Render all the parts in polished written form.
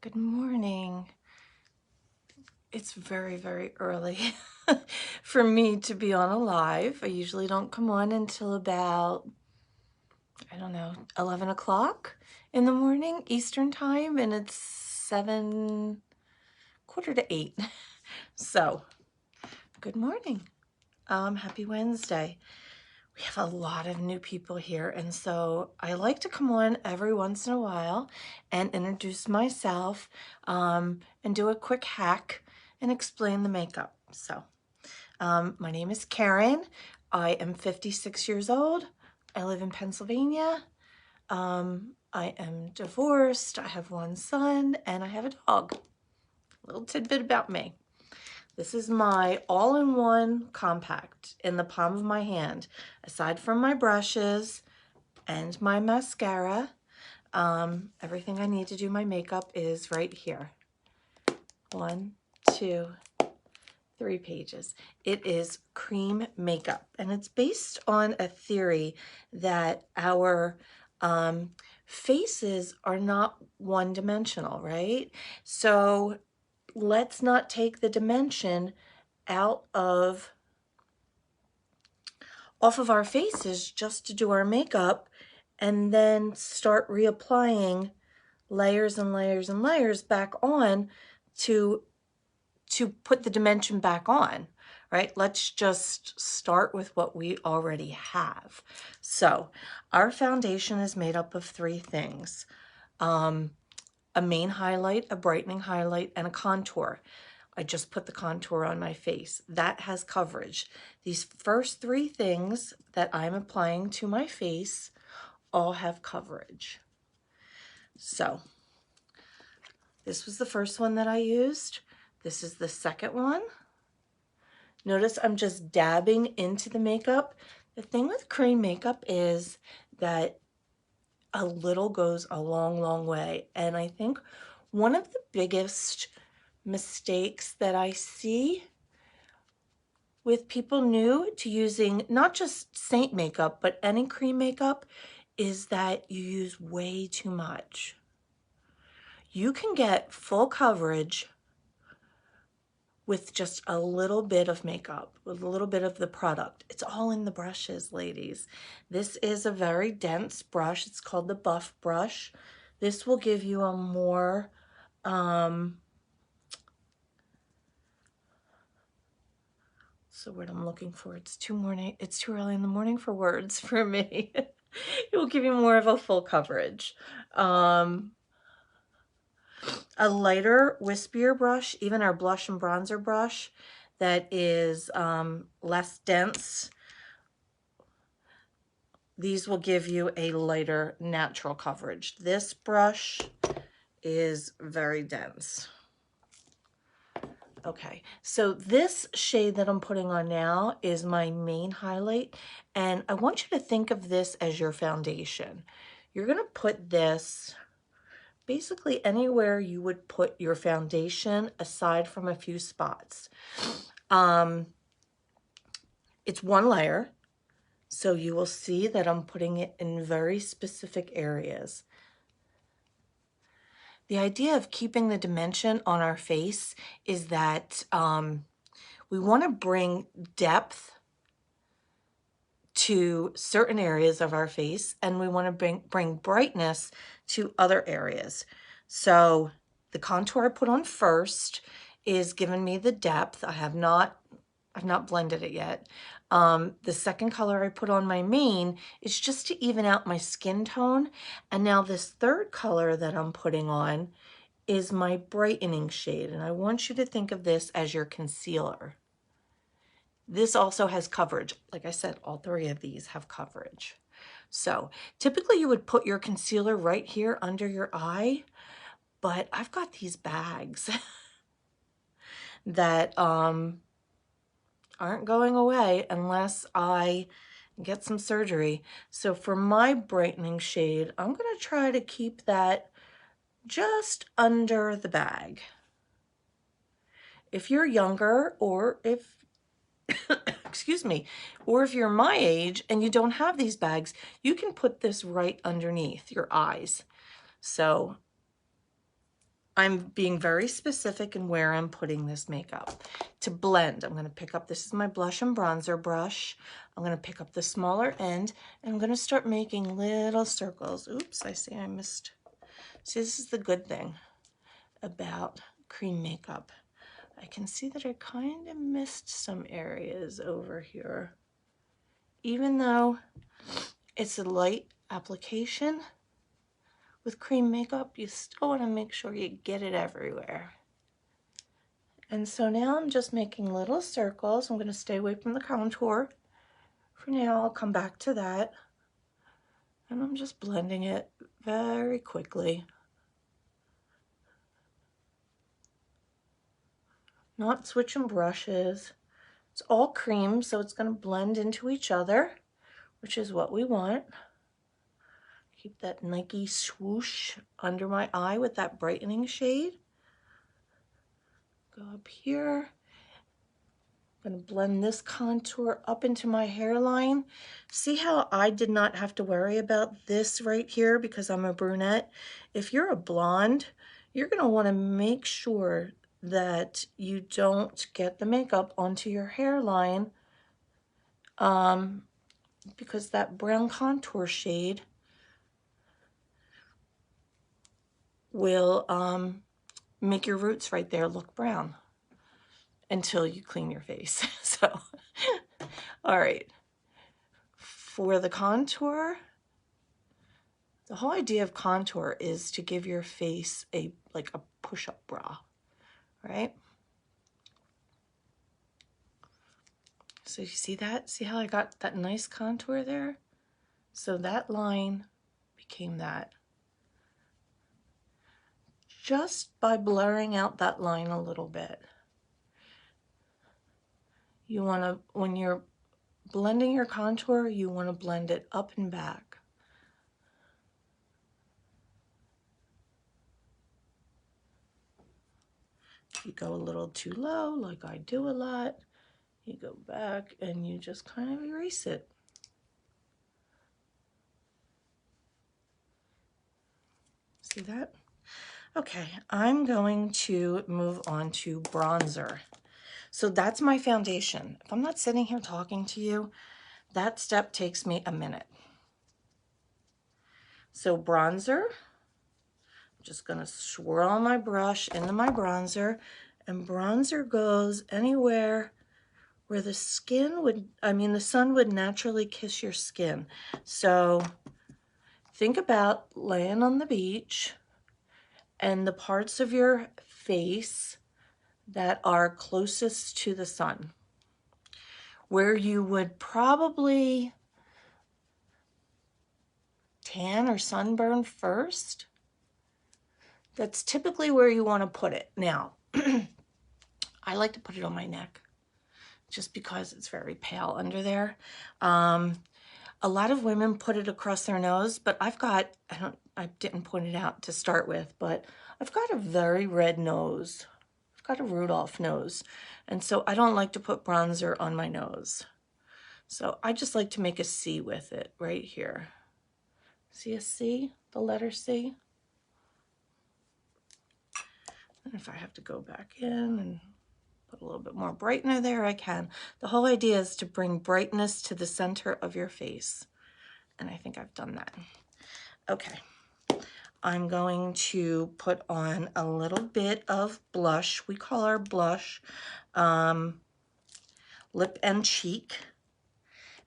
Good morning. It's very, very early for me to be on a live. I usually don't come on until about, I don't know, 11 o'clock in the morning Eastern time, and it's 7:15. So, good morning. Happy Wednesday. We have a lot of new people here, and so I like to come on every once in a while and introduce myself and do a quick hack and explain the makeup. So, my name is Karen. I am 56 years old. I live in Pennsylvania. I am divorced. I have one son, and I have a dog. Little tidbit about me. This is my all-in-one compact in the palm of my hand. Aside from my brushes and my mascara, everything I need to do my makeup is right here. 1, 2, 3 pages. It is cream makeup, and it's based on a theory that our faces are not one-dimensional, right? So let's not take the dimension out of off of our faces just to do our makeup and then start reapplying layers and layers and layers back on to put the dimension back on, right? Let's just start with what we already have. So our foundation is made up of 3 things. A main highlight, a brightening highlight, and a contour. I just put the contour on my face. That has coverage. These first 3 things that I'm applying to my face all have coverage. So this was the first one that I used. This is the second one. Notice I'm just dabbing into the makeup. The thing with cream makeup is that a little goes a long, long way. And I think one of the biggest mistakes that I see with people new to using not just Seint makeup, but any cream makeup is that you use way too much. You can get full coverage with just a little bit of makeup, with a little bit of the product. It's all in the brushes, ladies. This is a very dense brush. It's called the Buff brush. This will give you a more, what's the word I'm looking for? It's too early in the morning for words for me. It will give you more of a full coverage. A lighter, wispier brush, even our blush and bronzer brush that is less dense. These will give you a lighter natural coverage. This brush is very dense. Okay, so this shade that I'm putting on now is my main highlight, and I want you to think of this as your foundation. You're gonna put this basically anywhere you would put your foundation aside from a few spots. It's one layer, so you will see that I'm putting it in very specific areas. The idea of keeping the dimension on our face is that we want to bring depth to certain areas of our face, and we want to bring brightness to other areas. So the contour I put on first is giving me the depth. I've not blended it yet. The second color I put on my main is just to even out my skin tone. And now this third color that I'm putting on is my brightening shade. And I want you to think of this as your concealer. This also has coverage. Like I said, all 3 of these have coverage. So typically you would put your concealer right here under your eye, but I've got these bags that aren't going away unless I get some surgery. So for my brightening shade, I'm going to try to keep that just under the bag. If you're younger, or if excuse me, or if you're my age and you don't have these bags, you can put this right underneath your eyes. So I'm being very specific in where I'm putting this makeup. To blend, I'm going to pick up, this is my blush and bronzer brush. I'm going to pick up the smaller end, and I'm going to start making little circles. Oops, I see I missed. See, this is the good thing about cream makeup. I can see that I kind of missed some areas over here. Even though it's a light application with cream makeup, you still want to make sure you get it everywhere. And so now I'm just making little circles. I'm going to stay away from the contour. For now, I'll come back to that. And I'm just blending it very quickly. Not switching brushes. It's all cream, so it's going to blend into each other, which is what we want. Keep that Nike swoosh under my eye with that brightening shade. Go up here. I'm going to blend this contour up into my hairline. See how I did not have to worry about this right here because I'm a brunette? If you're a blonde, you're going to want to make sure that you don't get the makeup onto your hairline because that brown contour shade will make your roots right there look brown until you clean your face. So, all right. For the contour, the whole idea of contour is to give your face like a push-up bra, right? So you see that? See how I got that nice contour there? So that line became that. Just by blurring out that line a little bit. You want to, when you're blending your contour, you want to blend it up and back. If you go a little too low, like I do a lot, you go back and you just kind of erase it. See that? Okay, I'm going to move on to bronzer. So that's my foundation. If I'm not sitting here talking to you, that step takes me a minute. So bronzer, I'm just gonna swirl my brush into my bronzer, and bronzer goes anywhere where the skin would, the sun would naturally kiss your skin. So think about laying on the beach and the parts of your face that are closest to the sun, where you would probably tan or sunburn first. That's typically where you want to put it. Now, I like to put it on my neck just because it's very pale under there. A lot of women put it across their nose, but I've got, I didn't point it out to start with, but I've got a very red nose. I've got a Rudolph nose. And so I don't like to put bronzer on my nose. So I just like to make a C with it right here. See a C, the letter C? And if I have to go back in and put a little bit more brightener there, I can. The whole idea is to bring brightness to the center of your face. And I think I've done that. Okay. I'm going to put on a little bit of blush. We call our blush lip and cheek.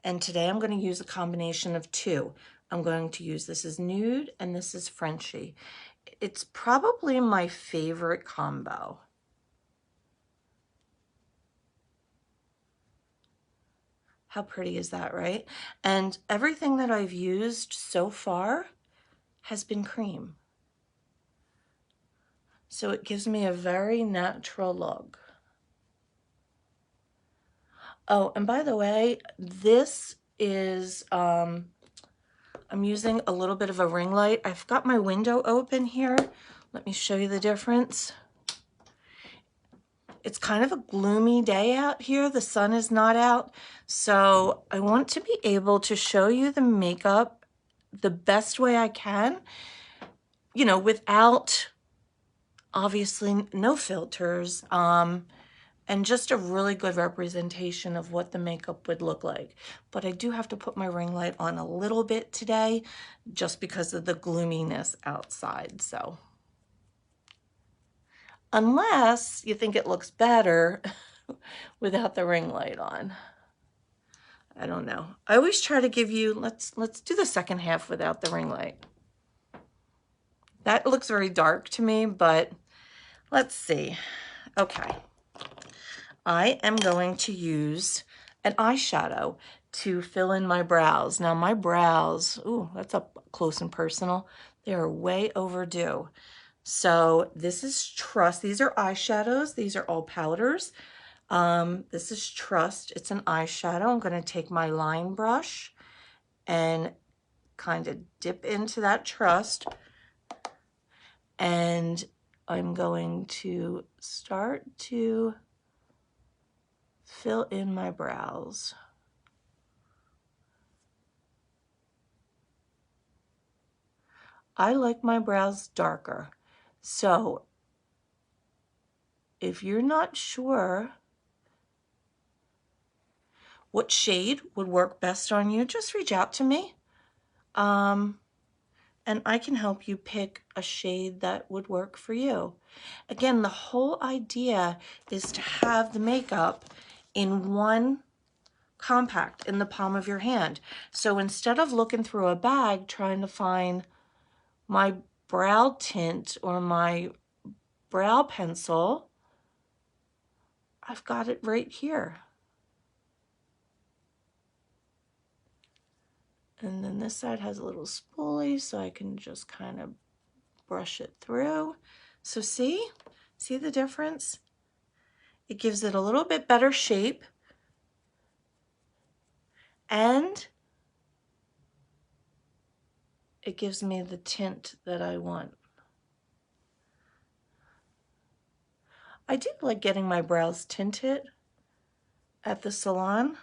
And today I'm going to use a combination of two. I'm going to use, this is nude and this is Frenchy. It's probably my favorite combo. How pretty is that, right? And everything that I've used so far has been cream. So it gives me a very natural look. Oh, and by the way, this is, I'm using a little bit of a ring light. I've got my window open here. Let me show you the difference. It's kind of a gloomy day out here. The sun is not out. So I want to be able to show you the makeup the best way I can, you know, without obviously no filters, and just a really good representation of what the makeup would look like. But I do have to put my ring light on a little bit today just because of the gloominess outside. So unless you think it looks better without the ring light on. I don't know. I always try to give you, let's do the second half without the ring light. That looks very dark to me, but let's see. Okay. I am going to use an eyeshadow to fill in my brows. Now my brows, ooh, that's up close and personal. They are way overdue. So this is Trust. These are eyeshadows. These are all powders. This is Trust. It's an eyeshadow. I'm going to take my line brush and kind of dip into that Trust. And I'm going to start to fill in my brows. I like my brows darker. So if you're not sure what shade would work best on you, just reach out to me. And I can help you pick a shade that would work for you. Again, the whole idea is to have the makeup in one compact in the palm of your hand. So instead of looking through a bag trying to find my brow tint or my brow pencil, I've got it right here. And then this side has a little spoolie, so I can just kind of brush it through. So see the difference? It gives it a little bit better shape, and it gives me the tint that I want. I do like getting my brows tinted at the salon.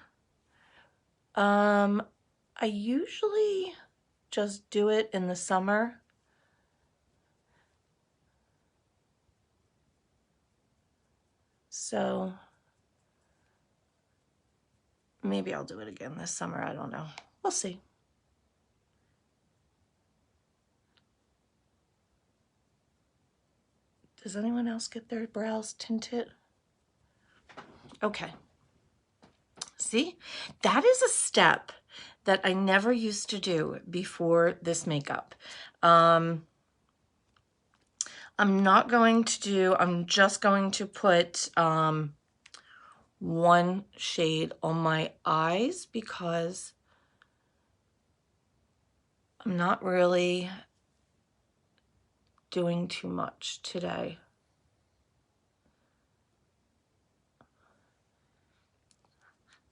I usually just do it in the summer. So maybe I'll do it again this summer. I don't know. We'll see. Does anyone else get their brows tinted? Okay. See, that is a step that I never used to do before this makeup. I'm just going to put one shade on my eyes because I'm not really doing too much today.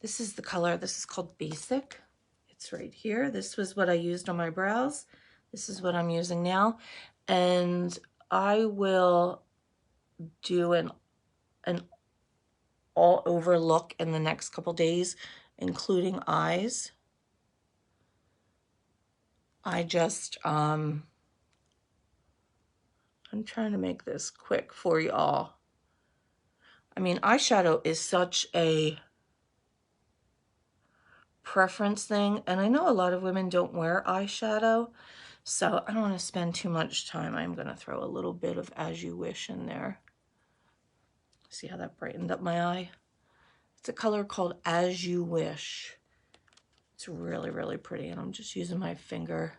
This is the color. This is called Basic. It's right here. This was what I used on my brows. This is what I'm using now. And I will do an all over look in the next couple days, including eyes. I just, I'm trying to make this quick for you all. I mean, eyeshadow is such a preference thing, and I know a lot of women don't wear eyeshadow, so I don't want to spend too much time. I'm going to throw a little bit of As You Wish in there. See how that brightened up my eye? It's a color called As You Wish. It's really, really pretty, and I'm just using my finger.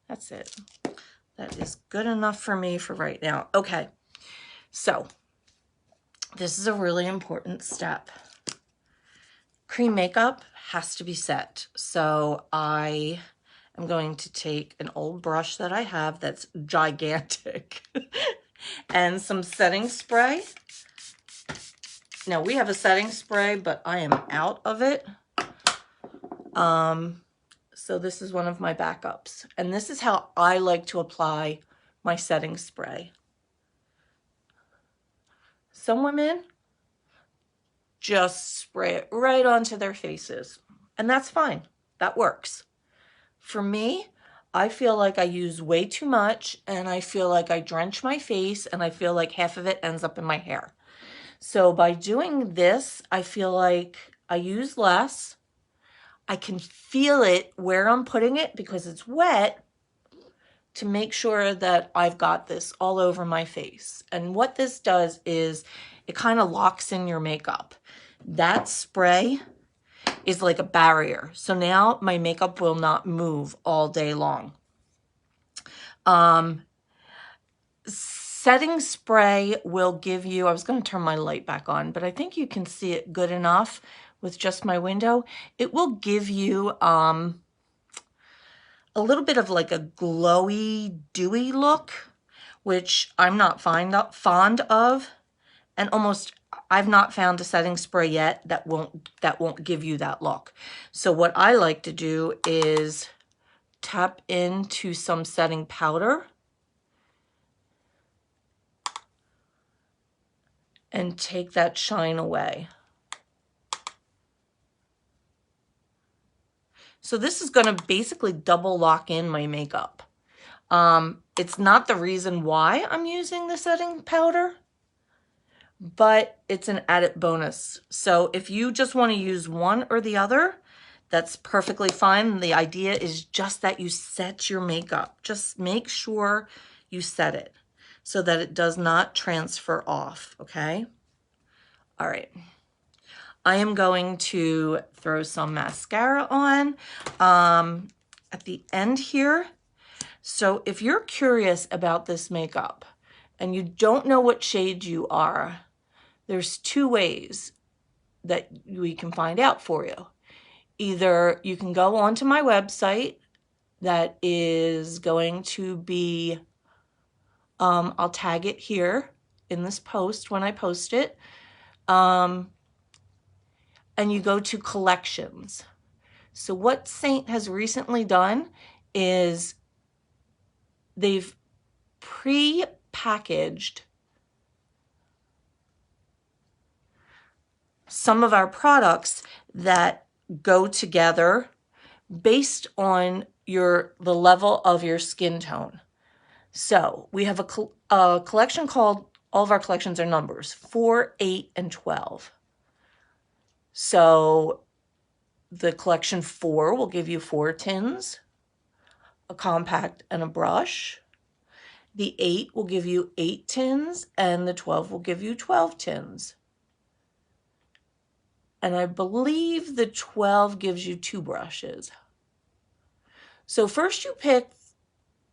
That's it. That is good enough for me for right now. Okay, so this is a really important step. Cream makeup has to be set. So I am going to take an old brush that I have that's gigantic and some setting spray. Now we have a setting spray, but I am out of it. So this is one of my backups. And this is how I like to apply my setting spray. Some women just spray it right onto their faces, and that's fine. That works. For me, I feel like I use way too much, and I feel like I drench my face, and I feel like half of it ends up in my hair. So by doing this, I feel like I use less. I can feel it where I'm putting it because it's wet, to make sure that I've got this all over my face. And what this does is it kind of locks in your makeup. That spray is like a barrier. So now my makeup will not move all day long. Setting spray will give you, I was going to turn my light back on, but I think you can see it good enough with just my window. It will give you a little bit of like a glowy, dewy look, which I'm not fond of. And I've not found a setting spray yet that won't give you that look. So what I like to do is tap into some setting powder and take that shine away. So this is going to basically double lock in my makeup. It's not the reason why I'm using the setting powder, but it's an added bonus. So if you just want to use one or the other, that's perfectly fine. The idea is just that you set your makeup. Just make sure you set it so that it does not transfer off, okay? All right. I am going to throw some mascara on at the end here. So if you're curious about this makeup and you don't know what shade you are, there's two ways that we can find out for you. Either you can go onto my website that is going to be, I'll tag it here in this post when I post it. And you go to collections. So what Seint has recently done is they've pre-packaged some of our products that go together based on the level of your skin tone. So we have a collection called, all of our collections are numbers, 4, 8, and 12. So the collection 4 will give you 4 tins, a compact, and a brush. The 8 will give you 8 tins, and the 12 will give you 12 tins. And I believe the 12 gives you 2 brushes. So first you pick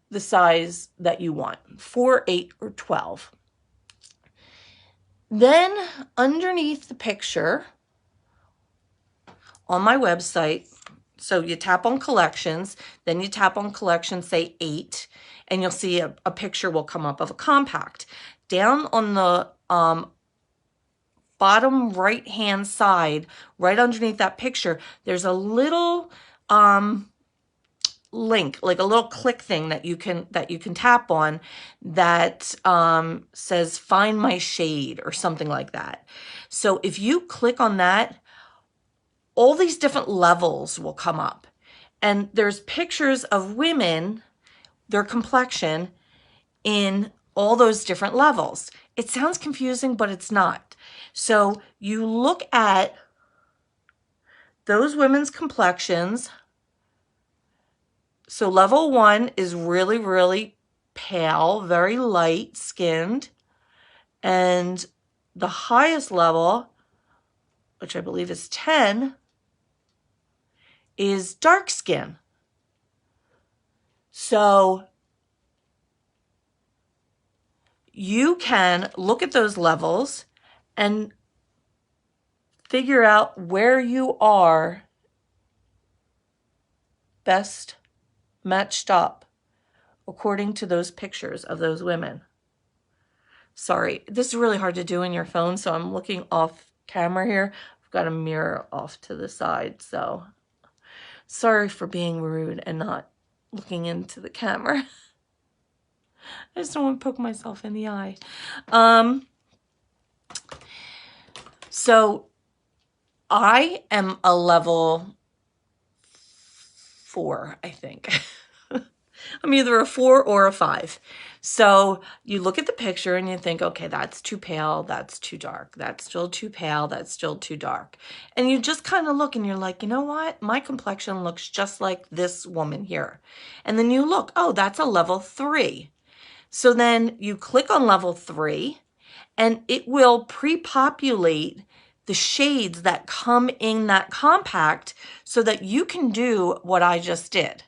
the size that you want, 4, 8, or 12. Then underneath the picture on my website, so you tap on collections, then you tap on collection, say 8, and you'll see a picture will come up of a compact. Down on the bottom right-hand side, right underneath that picture, there's a little link, like a little click thing that you can tap on that says find my shade or something like that. So if you click on that, all these different levels will come up, and there's pictures of women, their complexion, in all those different levels. It sounds confusing, but it's not. So you look at those women's complexions. So level 1 is really, really pale, very light skinned. And the highest level, which I believe is 10, is dark skin. So you can look at those levels and figure out where you are best matched up according to those pictures of those women. Sorry, this is really hard to do in your phone, so I'm looking off camera here. I've got a mirror off to the side, so sorry for being rude and not looking into the camera. I just don't want to poke myself in the eye. So I am a level 4, I think. I'm either a 4 or a 5. So you look at the picture and you think, okay, that's too pale, that's too dark, that's still too pale, that's still too dark. And you just kind of look and you're like, you know what? My complexion looks just like this woman here. And then you look, oh, that's a level 3. So then you click on level 3 and it will pre-populate the shades that come in that compact so that you can do what I just did.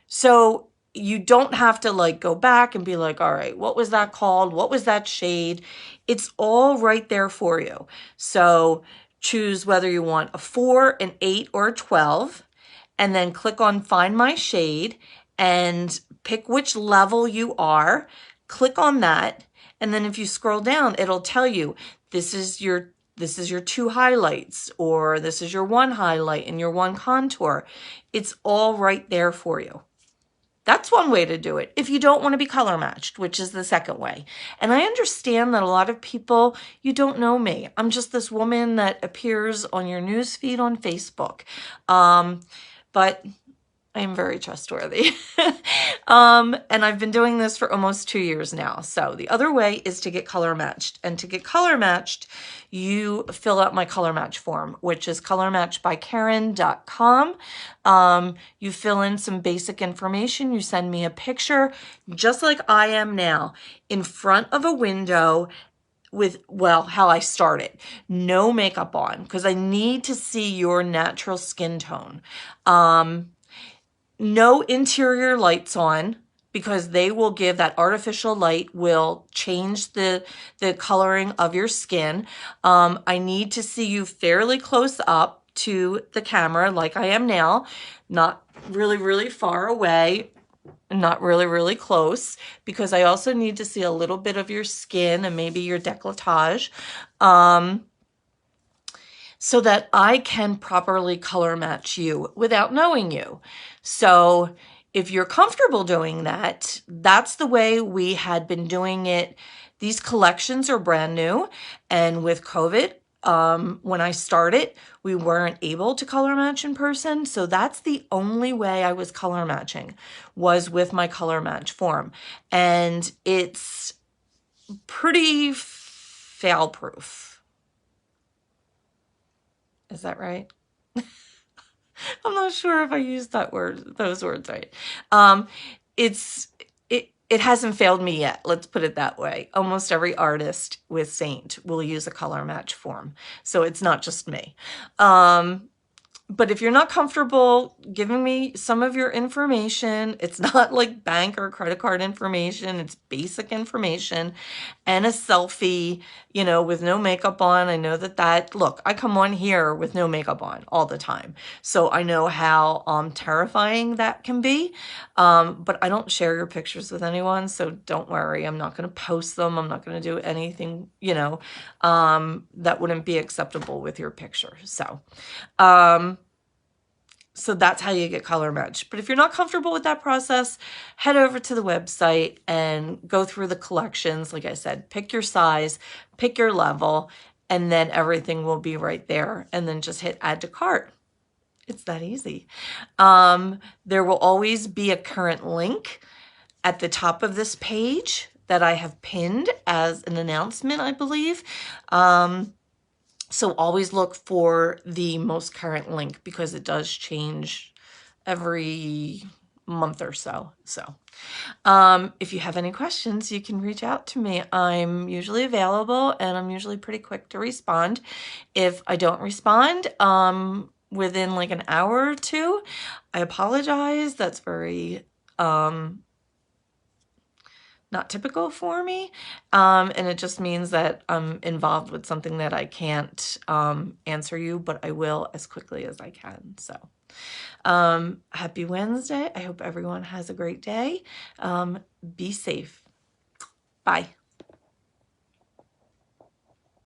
So you don't have to like go back and be like, all right, what was that called? What was that shade? It's all right there for you. So choose whether you want a 4, an 8, or a 12, and then click on Find My Shade and pick which level you are. Click on that. And then if you scroll down, it'll tell you this is your 2 highlights, or this is your 1 highlight and your 1 contour. It's all right there for you. That's one way to do it if you don't want to be color matched, which is the second way. And I understand that a lot of people, you don't know me. I'm just this woman that appears on your news feed on Facebook. But I am very trustworthy. And I've been doing this for almost 2 years now. So the other way is to get color matched. And to get color matched, you fill out my color match form, which is colormatchbykaren.com. You fill in some basic information. You send me a picture, just like I am now, in front of a window with, well, how I started. No makeup on, because I need to see your natural skin tone. No interior lights on, because they will give, that artificial light will change the coloring of your skin. I need to see you fairly close up to the camera like I am now, not really, really far away, not really, really close, because I also need to see a little bit of your skin and maybe your décolletage. So that I can properly color match you without knowing you. So if you're comfortable doing that, that's the way we had been doing it. These collections are brand new. And with COVID, when I started, we weren't able to color match in person. So that's the only way I was color matching, was with my color match form. And it's pretty fail-proof. Is that right? I'm not sure if I used those words right. It hasn't failed me yet. Let's put it that way. Almost every artist with Seint will use a color match form. So it's not just me. But if you're not comfortable giving me some of your information, it's not like bank or credit card information, it's basic information, and a selfie, with no makeup on. I know look, I come on here with no makeup on all the time. So I know how terrifying that can be. But I don't share your pictures with anyone, so don't worry. I'm not going to post them. I'm not going to do anything, that wouldn't be acceptable with your picture. So that's how you get color matched. But if you're not comfortable with that process, head over to the website and go through the collections. Like I said, pick your size, pick your level, and then everything will be right there. And then just hit add to cart. It's that easy. There will always be a current link at the top of this page that I have pinned as an announcement, I believe. So always look for the most current link, because it does change every month or so. So if you have any questions, you can reach out to me. I'm usually available, and I'm usually pretty quick to respond. If I don't respond within like an hour or two, I apologize. That's very not typical for me. And it just means that I'm involved with something that I can't answer you, but I will as quickly as I can. So happy Wednesday. I hope everyone has a great day. Be safe. Bye.